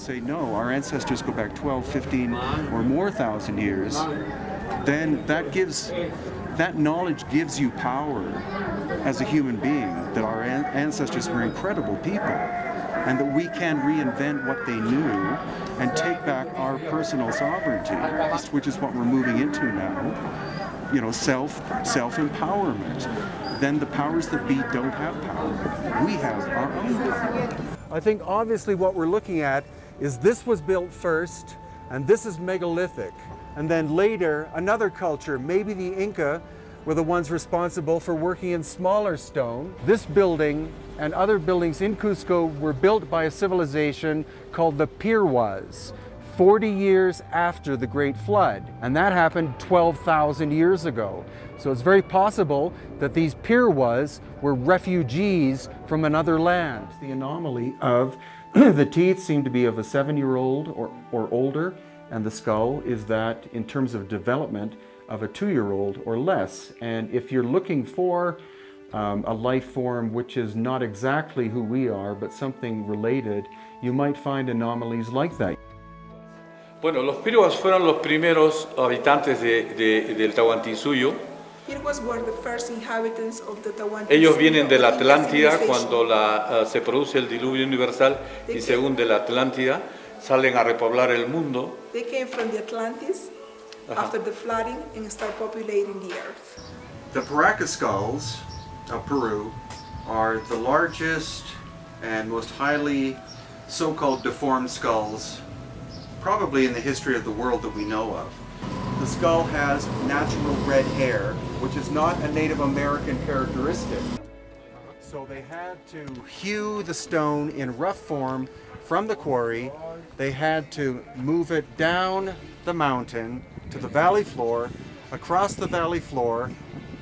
say, no, our ancestors go back 12, 15 or more thousand years, then that knowledge gives you power as a human being, that our ancestors were incredible people, and that we can reinvent what they knew and take back our personal sovereignty, which is what we're moving into now. Self-empowerment. Then the powers that be don't have power. We have our own power. I think obviously what we're looking at is this was built first, and this is megalithic. And then later, another culture, maybe the Inca, were the ones responsible for working in smaller stone. This building and other buildings in Cusco were built by a civilization called the Pirwas, 40 years after the Great Flood. And that happened 12,000 years ago. So it's very possible that these Pirwas were refugees from another land. The anomaly of the teeth seem to be of a 7-year-old or older, and the skull is that, in terms of development, of a 2-year-old or less. And if you're looking for a life form which is not exactly who we are, but something related, you might find anomalies like that. Bueno, los Pirwas fueron los primeros habitantes del Tahuantinsuyo. Ellos vienen de la Atlántida cuando se produce el diluvio universal y se hunde la Atlántida. Salen a repoblar el mundo. They came from the Atlantis after the flooding and start populating the earth. The Paracas skulls of Peru are the largest and most highly so-called deformed skulls probably in the history of the world that we know of. The skull has natural red hair, which is not a Native American characteristic. So they had to hew the stone in rough form from the quarry. They had to move it down the mountain to the valley floor, across the valley floor,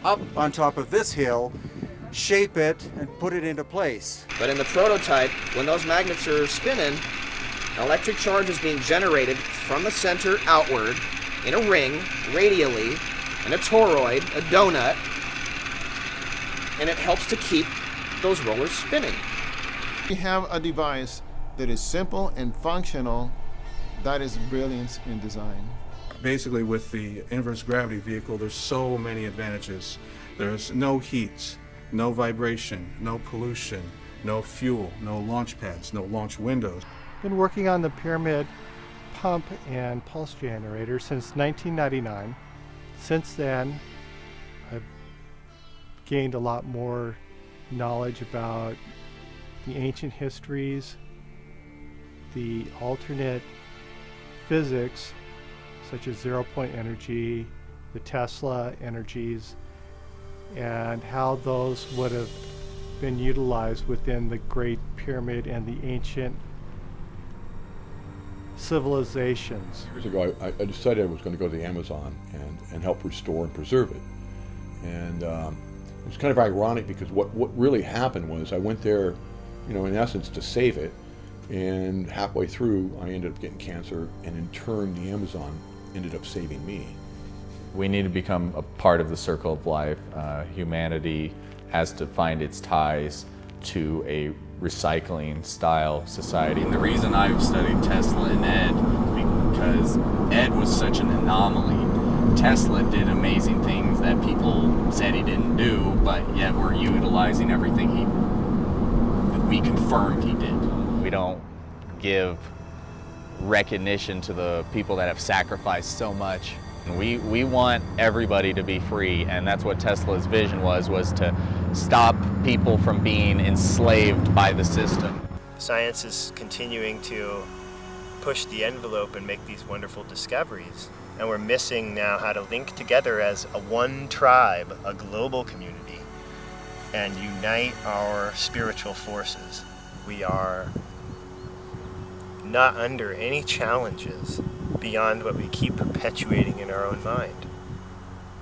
up on top of this hill, shape it, and put it into place. But in the prototype, when those magnets are spinning, an electric charge is being generated from the center outward in a ring, radially, in a toroid, a donut, and it helps to keep those rollers spinning. We have a device that is simple and functional. That is brilliance in design. Basically, with the inverse gravity vehicle, there's so many advantages. There's no heat, no vibration, no pollution, no fuel, no launch pads, no launch windows. Been working on the pyramid pump and pulse generator since 1999. Since then, I've gained a lot more knowledge about the ancient histories, the alternate physics, such as zero-point energy, the Tesla energies, and how those would have been utilized within the Great Pyramid and the ancient civilizations. Years ago, I decided I was going to go to the Amazon and help restore and preserve it. And it was kind of ironic because what really happened was I went there, in essence to save it, and halfway through I ended up getting cancer, and in turn the Amazon ended up saving me. We need to become a part of the circle of life. Humanity has to find its ties to a recycling style society. And the reason I've studied Tesla and Ed is because Ed was such an anomaly. Tesla did amazing things that people said he didn't do, but yet we're utilizing everything we confirmed he did. We don't give recognition to the people that have sacrificed so much. We want everybody to be free, and that's what Tesla's vision was to stop people from being enslaved by the system. Science is continuing to push the envelope and make these wonderful discoveries, and we're missing now how to link together as a one tribe, a global community, and unite our spiritual forces. We are not under any challenges beyond what we keep perpetuating in our own mind.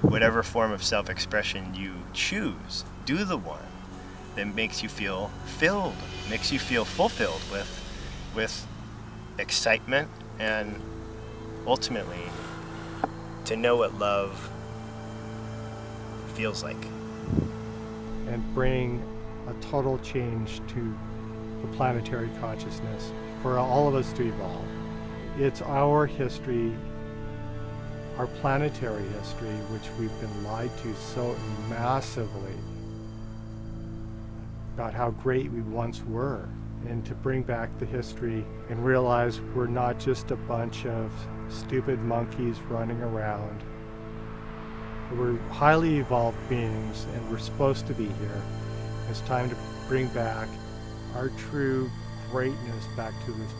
Whatever form of self-expression you choose, do the one that makes you feel filled, makes you feel fulfilled with excitement, and ultimately to know what love feels like. And bring a total change to the planetary consciousness. for all of us to evolve. It's our history, our planetary history, which we've been lied to so massively about how great we once were, and to bring back the history and realize we're not just a bunch of stupid monkeys running around. We're highly evolved beings, and we're supposed to be here. It's time to bring back our true greatness back to this